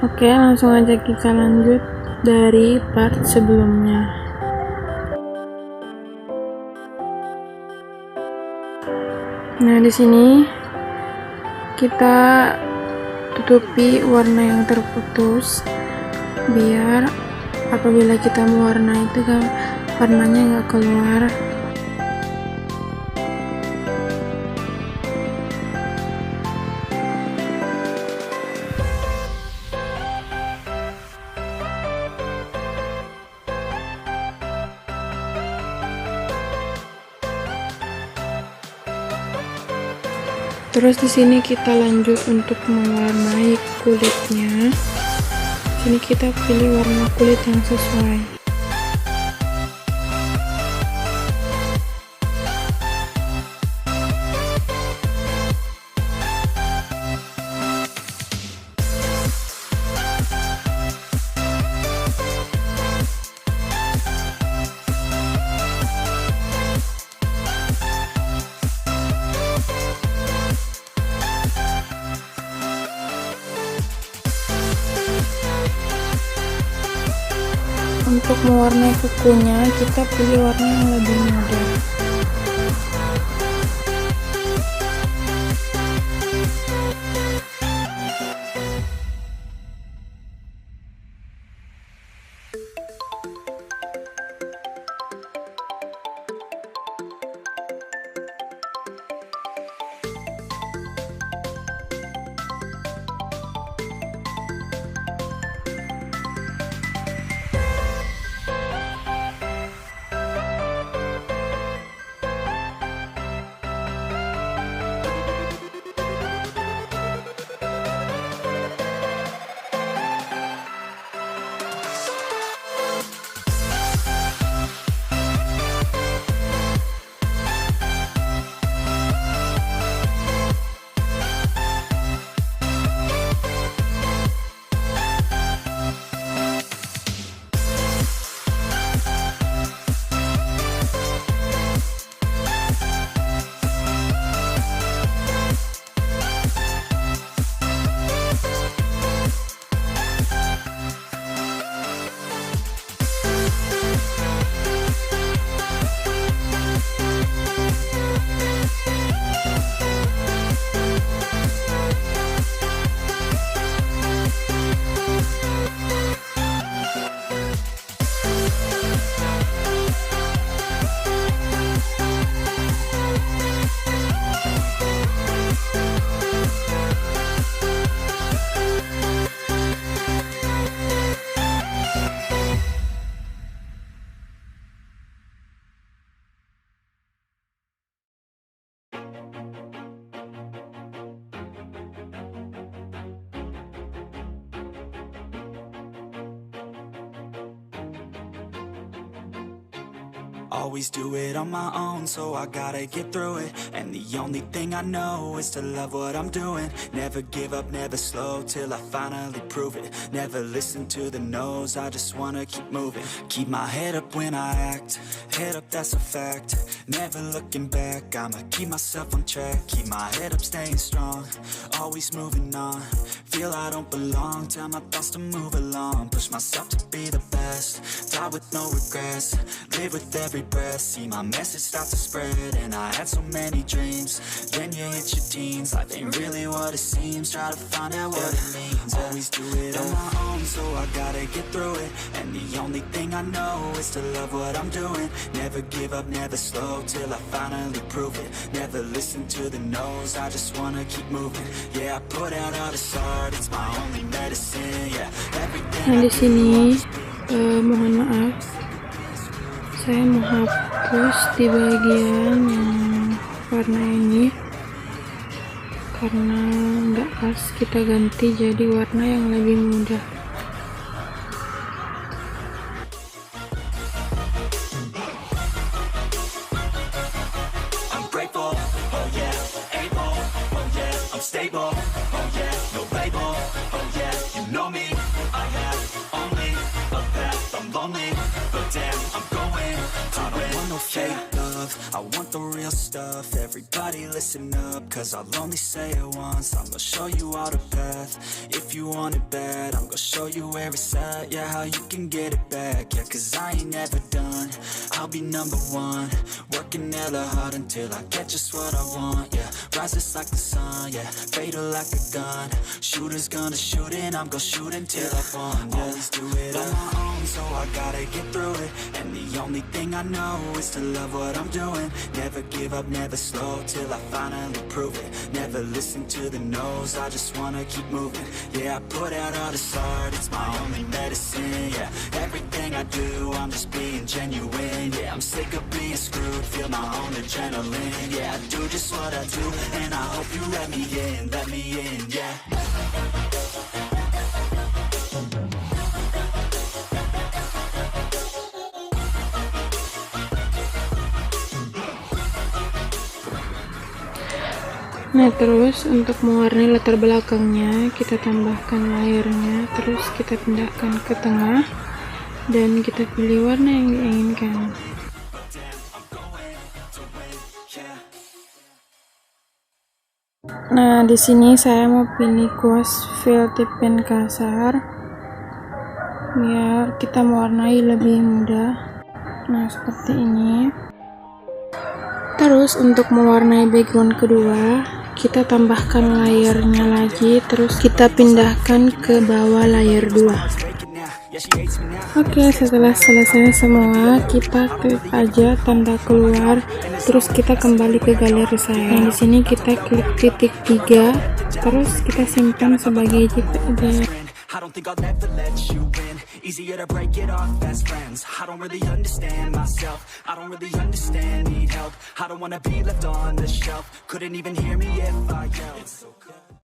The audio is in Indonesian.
Oke, langsung aja kita lanjut dari part sebelumnya. Nah, di sini kita tutupi warna yang terputus biar apabila kita mewarna itu kan warnanya nggak keluar. Terus di sini kita lanjut untuk mewarnai kulitnya. Sini kita pilih warna kulit yang sesuai. Untuk mewarnai kukunya, kita pilih warna yang lebih muda. Always do it on my own, so I gotta get through it. And the only thing I know is to love what I'm doing. Never give up, never slow, till I finally prove it. Never listen to the no's, I just wanna keep moving. Keep my head up when I act, head up, that's a fact. Never looking back, I'ma keep myself on track. Keep my head up, staying strong, always moving on. Feel I don't belong, tell my thoughts to move along. Push myself to be the best, die with no regrets. Live with every breath, see my message start to spread. And I had so many dreams, then you hit your teens. Life ain't really what it seems, try to find out what it means. Always do it on my own, so I gotta get through it. And the only thing I know is to love what I'm doing. Never give up, never slow, till I finally prove it. Never listen to the no's, I just wanna keep moving. Yeah, I put out all this art, it's my only medicine. Yeah, everything. Nah, di sini mohon maaf, saya mau hapus di bagian yang warna ini karena nggak pas, kita ganti jadi warna yang lebih mudah. I'm grateful, oh yeah, able, oh yeah, I'm stable, oh yeah, no label, oh yeah, you know me, I have only a path, I'm lonely, but damn, I'm going to win. I don't want no fake love, I want the real stuff. Everybody listen up, cause I'll only say it once. I'm gonna show you all the path. If if you want it bad, I'm gonna show you where it's at. Yeah, how you can get it back. Yeah, cause I ain't never done. I'll be number one, working hella hard until I get just what I want. Yeah, rises like the sun, yeah, fatal like a gun. Shooters gonna shoot and I'm gonna shoot until I won. Yeah, always do it on my own, so I gotta get through it. And the only thing I know is to love what I'm doing. Never give up, never slow, till I finally prove it. Never listen to the no's, I just wanna keep moving. Yeah, I put out all this art, it's my only medicine. Yeah, everything I do, I'm just being genuine. Yeah, I'm sick of being screwed, feel my own adrenaline. Yeah, I do just what I do, and I hope you let me in, yeah. Nah, terus untuk mewarnai latar belakangnya, kita tambahkan layernya, terus kita pindahkan ke tengah, dan kita pilih warna yang diinginkan. Nah, di sini saya mau pilih ghost fill tip pen kasar, biar kita mewarnai lebih mudah. Nah, seperti ini. Terus untuk mewarnai background kedua, kita tambahkan layernya lagi, terus kita pindahkan ke bawah layer 2. Oke, setelah selesai semua, kita klik aja tanda keluar, terus kita kembali ke galeri saya. Nah, di sini kita klik titik 3, terus kita simpan sebagai JPG. I don't think I'll ever let you in. Easier to break it off best friends. I don't really understand myself. I don't really understand, need help. I don't wanna be left on the shelf. Couldn't even hear me if I yelled.